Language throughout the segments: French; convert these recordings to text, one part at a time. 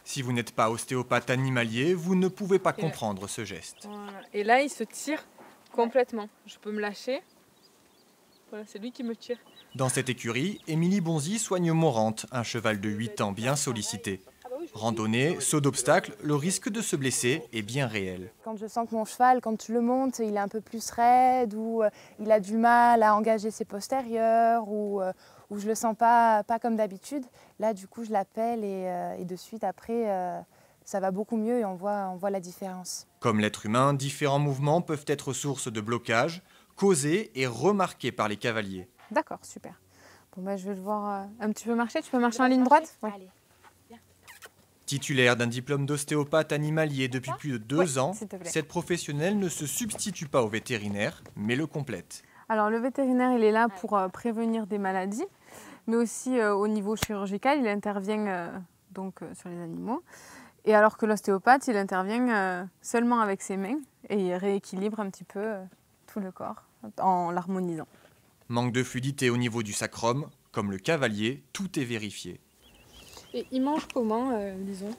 Si vous n'êtes pas ostéopathe animalier, vous ne pouvez pas Et là, comprendre ce geste. voilà. Et là, il se tire complètement. Je peux me lâcher. Voilà, c'est lui qui me tire. Dans cette écurie, Émilie Bonzi soigne Morante, un cheval de 8 ans bien sollicité. Randonnée, saut d'obstacle, le risque de se blesser est bien réel. Quand je sens que mon cheval, quand tu le montes, il est un peu plus raide ou il a du mal à engager ses postérieurs ou je le sens pas comme d'habitude, là du coup je l'appelle et de suite après ça va beaucoup mieux et on voit la différence. Comme l'être humain, différents mouvements peuvent être source de blocage, causés et remarqués par les cavaliers. D'accord, super. Bon, bah, je vais devoir un petit peu marcher. Tu peux marcher en ligne droite? Ouais. Allez. Titulaire d'un diplôme d'ostéopathe animalier depuis plus de 2 ans, s'il te plaît. cette professionnelle ne se substitue pas au vétérinaire, mais le complète. Alors le vétérinaire, il est là pour prévenir des maladies, mais aussi au niveau chirurgical, il intervient sur les animaux. Et alors que l'ostéopathe, il intervient seulement avec ses mains et il rééquilibre un petit peu tout le corps en l'harmonisant. Manque de fluidité au niveau du sacrum, comme le cavalier, tout est vérifié. Et il mange comment, disons?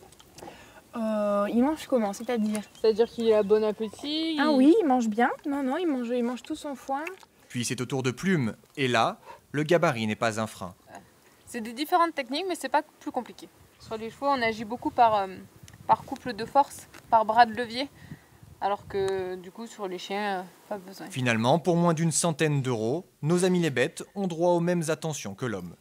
Il mange comment, c'est-à-dire? C'est-à-dire qu'il a bon appétit? Ah oui, il mange bien. Non, il mange tout son foin. Puis c'est au tour de Plume, et là, le gabarit n'est pas un frein. C'est des différentes techniques, mais c'est pas plus compliqué. Sur les chevaux, on agit beaucoup par couple de force, par bras de levier, alors que du coup, sur les chiens, pas besoin. Finalement, pour moins d'100 € d'euros, nos amis les bêtes ont droit aux mêmes attentions que l'homme.